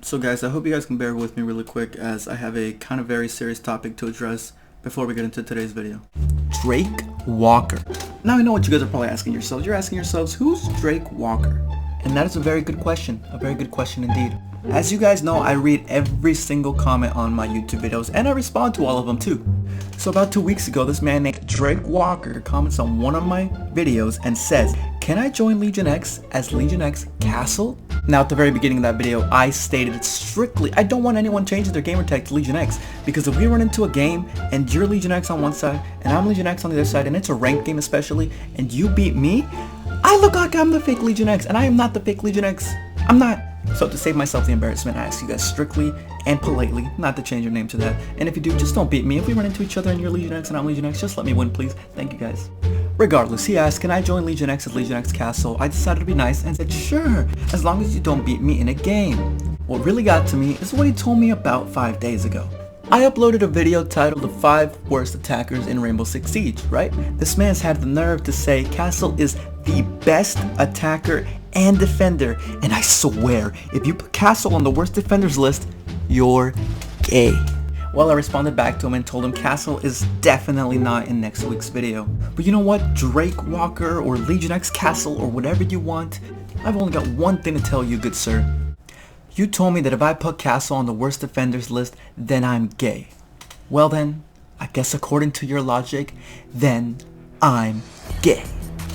So guys, I hope you guys can bear with me really quick as I have a kind of very serious topic to address before we get into today's video. Drake Walker. Now I know what you guys are probably asking yourselves. You're asking yourselves, who's Drake Walker? And that is a very good question. A very good question indeed. As you guys know, I read every single comment on my YouTube videos and I respond to all of them too. So about 2 weeks ago, this man named Drake Walker comments on one of my videos and says, "Can I join Legion X as Legion X Castle?" Now at the very beginning of that video, I stated strictly, I don't want anyone changing their gamertag to Legion X, because if we run into a game and you're Legion X on one side and I'm Legion X on the other side, and it's a ranked game especially, and you beat me, I look like I'm the fake Legion X, and I am not the fake Legion X. I'm not. So to save myself the embarrassment, I ask you guys strictly and politely not to change your name to that. And if you do, just don't beat me. If we run into each other and you're Legion X and I'm Legion X, just let me win, please. Thank you guys. Regardless, he asked, can I join Legion X at Legion X Castle? I decided to be nice and said, sure, as long as you don't beat me in a game. What really got to me is what he told me about 5 days ago. I uploaded a video titled The 5 Worst Attackers in Rainbow Six Siege, right? This man's had the nerve to say Castle is the best attacker and defender, and I swear, if you put Castle on the worst defenders list, you're gay. Well, I responded back to him and told him Castle is definitely not in next week's video. But you know what, Drake Walker or Legion X Castle or whatever you want, I've only got one thing to tell you, good sir. You told me that if I put Castle on the worst defenders list, then I'm gay. Well then, I guess according to your logic, then I'm gay.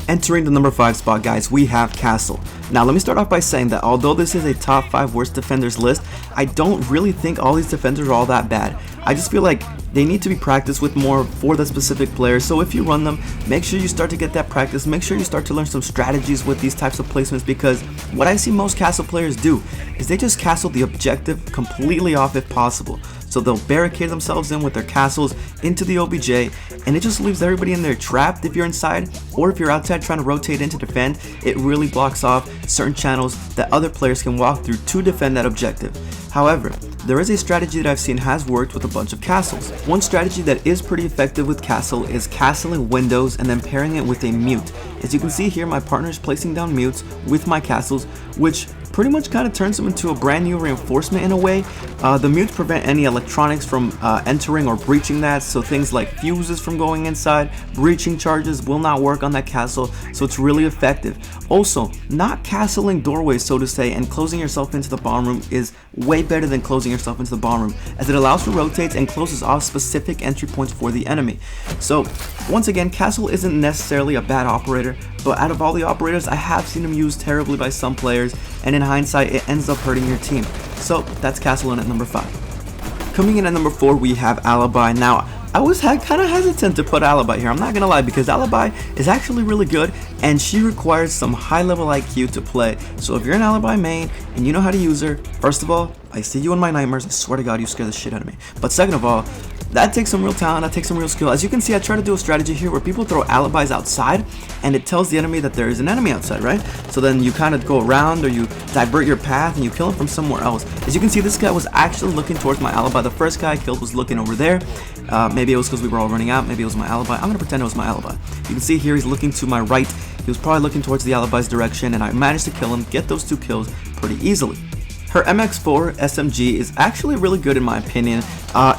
Entering the number 5 spot, guys, we have Castle. Now let me start off by saying that although this is a top 5 worst defenders list, I don't really think all these defenders are all that bad. I just feel like they need to be practiced with more for the specific players. So if you run them, make sure you start to get that practice. Make sure you start to learn some strategies with these types of placements, because what I see most Castle players do is they just castle the objective completely off if possible. So they'll barricade themselves in with their castles into the OBJ, and it just leaves everybody in there trapped if you're inside, or if you're outside trying to rotate in to defend, it really blocks off certain channels that other players can walk through to defend that objective. However, there is a strategy that I've seen has worked with a bunch of castles. One strategy that is pretty effective with Castle is castling windows and then pairing it with a mute. As you can see here, my partner is placing down mutes with my castles, which pretty much kind of turns them into a brand new reinforcement in a way. The mutes prevent any electronics from entering or breaching that, so things like fuses from going inside, breaching charges will not work on that castle, so it's really effective. Also, not castling doorways, so to say, and closing yourself into the bomb room is way better than closing yourself into the bomb room, as it allows for rotates and closes off specific entry points for the enemy. So once again, Castle isn't necessarily a bad operator, but out of all the operators, I have seen him used terribly by some players, and in hindsight, it ends up hurting your team. So that's Castle in at number 5. Coming in at number 4, we have Alibi. Now, I was kind of hesitant to put Alibi here, I'm not gonna lie, because Alibi is actually really good, and she requires some high level IQ to play. So if you're an Alibi main, and you know how to use her, first of all, I see you in my nightmares, I swear to God, you scare the shit out of me. But second of all, that takes some real talent, that takes some real skill. As you can see, I try to do a strategy here where people throw alibis outside, and it tells the enemy that there is an enemy outside, right? So then you kind of go around, or you divert your path, and you kill him from somewhere else. As you can see, this guy was actually looking towards my alibi. The first guy I killed was looking over there. Maybe it was because we were all running out, maybe it was my alibi. I'm gonna pretend it was my alibi. You can see here he's looking to my right. He was probably looking towards the alibi's direction, and I managed to kill him, get those 2 kills pretty easily. Her MX4 SMG is actually really good in my opinion.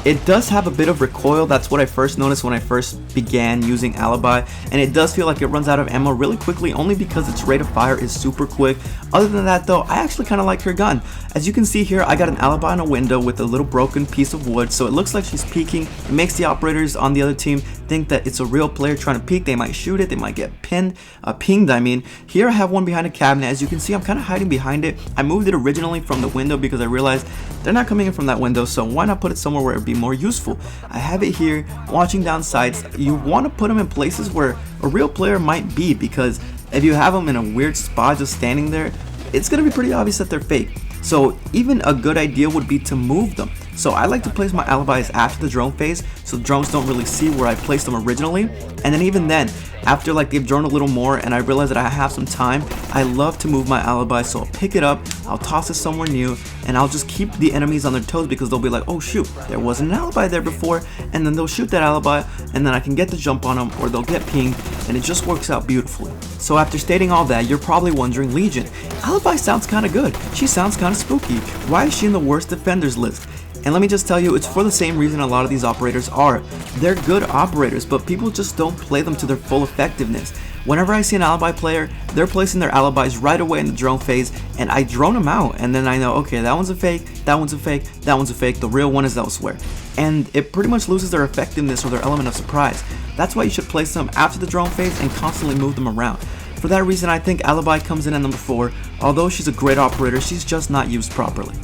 It does have a bit of recoil. That's what I first noticed when I first began using Alibi, and it does feel like it runs out of ammo really quickly, only because its rate of fire is super quick. Other than that though, I actually kind of like her gun. As you can see here, I got an Alibi in a window with a little broken piece of wood, so it looks like she's peeking. It makes the operators on the other team think that it's a real player trying to peek. They might shoot it, they might get pinged I mean. Here I have one behind a cabinet. As you can see, I'm kind of hiding behind it. I moved it originally from the window because I realized they're not coming in from that window, so why not put it somewhere where it'd be more useful. I have it here watching down sights. You want to put them in places where a real player might be, because if you have them in a weird spot just standing there, it's going to be pretty obvious that they're fake. So even a good idea would be to move them. So I like to place my alibis after the drone phase, so drones don't really see where I placed them originally. And then even then, after like they've drawn a little more and I realize that I have some time, I love to move my alibi. So I'll pick it up, I'll toss it somewhere new, and I'll just keep the enemies on their toes because they'll be like, oh shoot, there wasn't an alibi there before, and then they'll shoot that alibi and then I can get the jump on them, or they'll get pinged, and it just works out beautifully. So after stating all that, you're probably wondering, Legion, Alibi sounds kind of good, she sounds kind of spooky, why is she in the worst defenders list? And let me just tell you, it's for the same reason a lot of these operators are. They're good operators, but people just don't play them to their full effectiveness. Whenever I see an alibi player, they're placing their alibis right away in the drone phase, and I drone them out, and then I know, okay, that one's a fake, that one's a fake, that one's a fake, the real one is elsewhere. And it pretty much loses their effectiveness or their element of surprise. That's why you should place them after the drone phase and constantly move them around. For that reason, I think Alibi comes in at number 4. Although she's a great operator, she's just not used properly.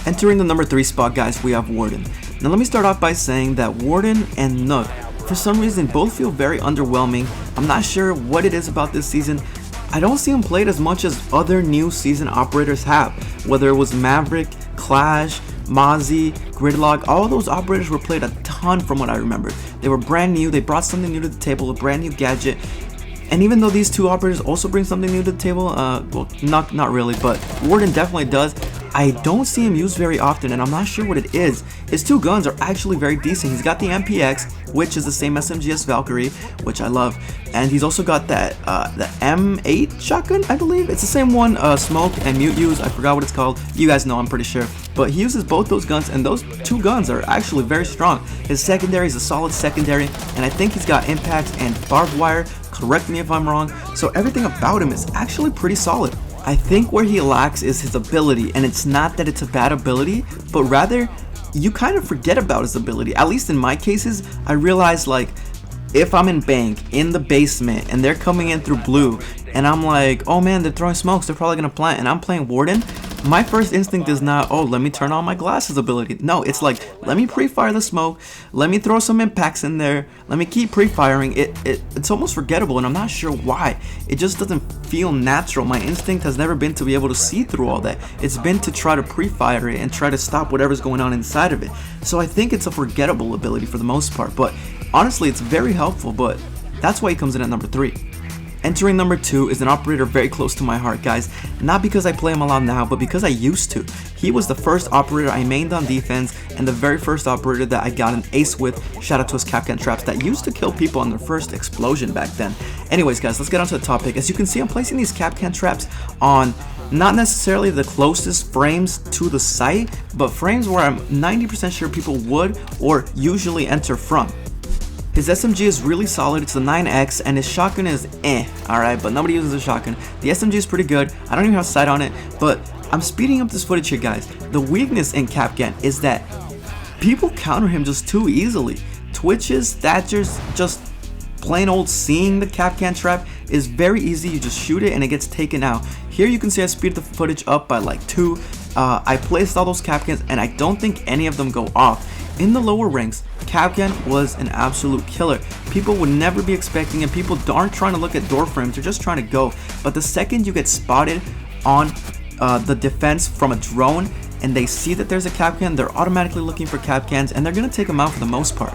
Entering the number 3 spot, guys, we have Warden. Now let me start off by saying that Warden and Nook, for some reason, both feel very underwhelming. I'm not sure what it is about this season. I don't see them played as much as other new season operators have. Whether it was Maverick, Clash, Mozzie, Gridlock, all those operators were played a ton from what I remember. They were brand new, they brought something new to the table, a brand new gadget. And even though these two operators also bring something new to the table, well, not really, but Warden definitely does, I don't see him used very often, and I'm not sure what it is. His two guns are actually very decent. He's got the MPX, which is the same SMG as Valkyrie, which I love, and he's also got that the M8 shotgun, I believe. It's the same one Smoke and Mute use. I forgot what it's called. You guys know, I'm pretty sure. But he uses both those guns, and those two guns are actually very strong. His secondary is a solid secondary, and I think he's got impacts and barbed wire. Correct me if I'm wrong. So everything about him is actually pretty solid. I think where he lacks is his ability, and it's not that it's a bad ability, but rather you kind of forget about his ability. At least in my cases, I realize, like, if I'm in bank in the basement and they're coming in through blue and I'm like, oh man, they're throwing smokes, they're probably gonna plant, and I'm playing Warden, my first instinct is not, oh, let me turn on my glasses ability. No, it's like, let me pre-fire the smoke, let me throw some impacts in there, let me keep pre-firing. It's almost forgettable, and I'm not sure why. It just doesn't feel natural. My instinct has never been to be able to see through all that. It's been to try to pre-fire it and try to stop whatever's going on inside of it. So I think it's a forgettable ability for the most part, but honestly, it's very helpful, but that's why he comes in at number 3. Entering number 2 is an operator very close to my heart, guys. Not because I play him a lot now, but because I used to. He was the first operator I mained on defense, and the very first operator that I got an ace with. Shout out to his Kapkan traps that used to kill people on their first explosion back then. Anyways, guys, let's get on to the topic. As you can see, I'm placing these Kapkan traps on not necessarily the closest frames to the site, but frames where I'm 90% sure people would or usually enter from. His SMG is really solid, it's the 9X, and his shotgun is alright, but nobody uses a shotgun. The SMG is pretty good, I don't even have sight on it, but I'm speeding up this footage here, guys. The weakness in Kapkan is that people counter him just too easily. Twitches, Thatchers, just plain old seeing the Kapkan trap is very easy. You just shoot it and it gets taken out. Here you can see I speeded the footage up by like 2. I placed all those Kapkans and I don't think any of them go off. In the lower ranks, Kapkan was an absolute killer. People would never be expecting it. People aren't trying to look at door frames, they're just trying to go. But the second you get spotted on the defense from a drone and they see that there's a Kapkan, they're automatically looking for Kapkans and they're going to take them out for the most part.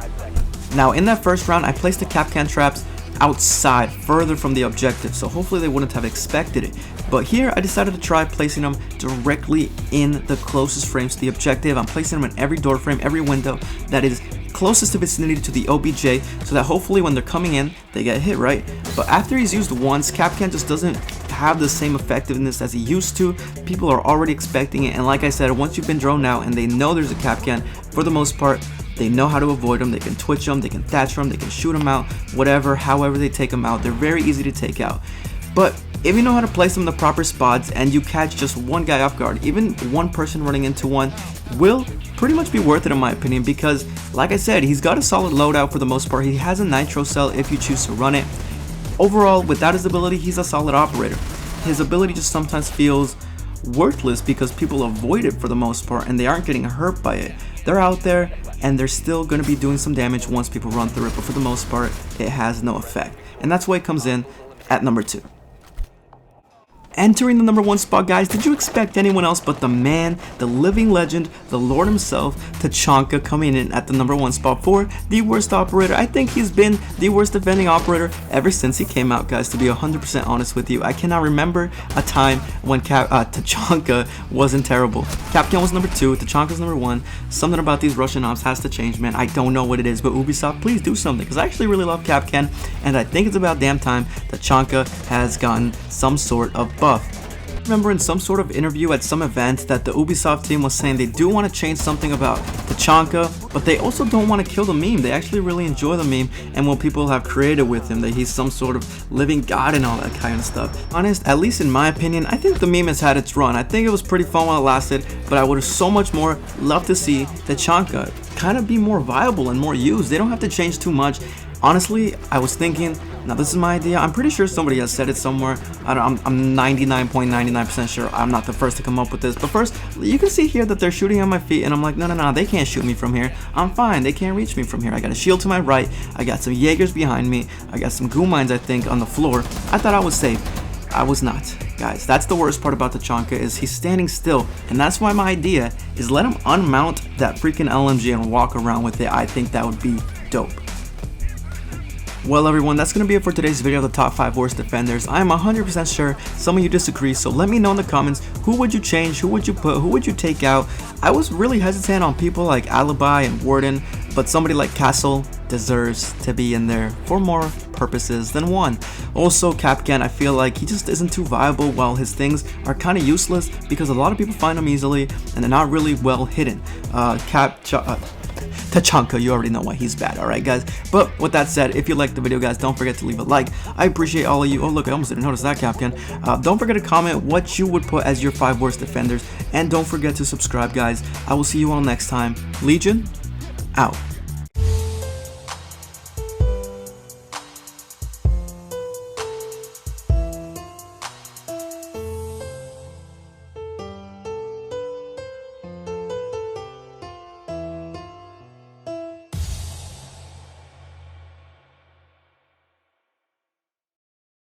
Now in that first round, I placed the Kapkan traps outside, further from the objective, so hopefully they wouldn't have expected it. But here I decided to try placing them directly in the closest frames to the objective. I'm placing them in every door frame, every window that is closest to vicinity to the OBJ, so that hopefully when they're coming in, they get hit, right? But after he's used once, Kapkan just doesn't have the same effectiveness as he used to. People are already expecting it, and like I said, once you've been droned out and they know there's a Kapkan, for the most part, they know how to avoid them. They can twitch them, they can thatch them, they can shoot them out, whatever, however they take them out. They're very easy to take out. But if you know how to place them in the proper spots and you catch just one guy off guard, even one person running into one will pretty much be worth it in my opinion, because like I said, he's got a solid loadout for the most part. He has a nitro cell if you choose to run it. Overall, without his ability, he's a solid operator. His ability just sometimes feels worthless because people avoid it for the most part and they aren't getting hurt by it. They're out there and they're still going to be doing some damage once people run through it, but for the most part, it has no effect. And that's why it comes in at number 2. entering the number 1 spot, guys, did you expect anyone else but the man, the living legend, the Lord himself, Chunka, coming in at the number 1 spot for the worst operator? I think he's been the worst defending operator ever since he came out, guys, to be 100% honest with you. I cannot remember a time when Chunka wasn't terrible. Kapkan was number 2, Chunka was number 1. Something about these Russian ops has to change, man. I don't know what it is, but Ubisoft, please do something, because I actually really love Kapkan, and I think it's about damn time that Chunka has gotten some sort of buff. I remember in some sort of interview at some event that the Ubisoft team was saying they do want to change something about Chunka, but they also don't want to kill the meme. They actually really enjoy the meme and what people have created with him, that he's some sort of living god and all that kind of stuff. Honest, at least in my opinion, I think the meme has had its run. I think it was pretty fun while it lasted, but I would have so much more loved to see Chunka kind of be more viable and more used. They don't have to change too much. Honestly, I was thinking, now this is my idea, I'm pretty sure somebody has said it somewhere, I'm 99.99% sure I'm not the first to come up with this, but first, you can see here that they're shooting at my feet, and I'm like, no, they can't shoot me from here, I'm fine, they can't reach me from here. I got a shield to my right, I got some Jaegers behind me, I got some goo mines, I think, on the floor. I thought I was safe. I was not, guys. That's the worst part about the Chunka, is he's standing still, and that's why my idea is let him unmount that freaking LMG and walk around with it. I think that would be dope. Well, everyone, that's going to be it for today's video of the top 5 worst defenders. I am 100% sure some of you disagree, so let me know in the comments, who would you change, who would you put, who would you take out? I was really hesitant on people like Alibi and Warden, but somebody like Castle deserves to be in there for more purposes than one. Also, Kapkan, I feel like he just isn't too viable, while his things are kind of useless because a lot of people find them easily and they're not really well hidden. Chunka, you already know why he's bad, alright guys? But with that said, if you liked the video, guys, don't forget to leave a like. I appreciate all of you. Oh look, I almost didn't notice that, Kapkan. Don't forget to comment what you would put as your 5 worst defenders, and don't forget to subscribe, guys. I will see you all next time. Legion, out.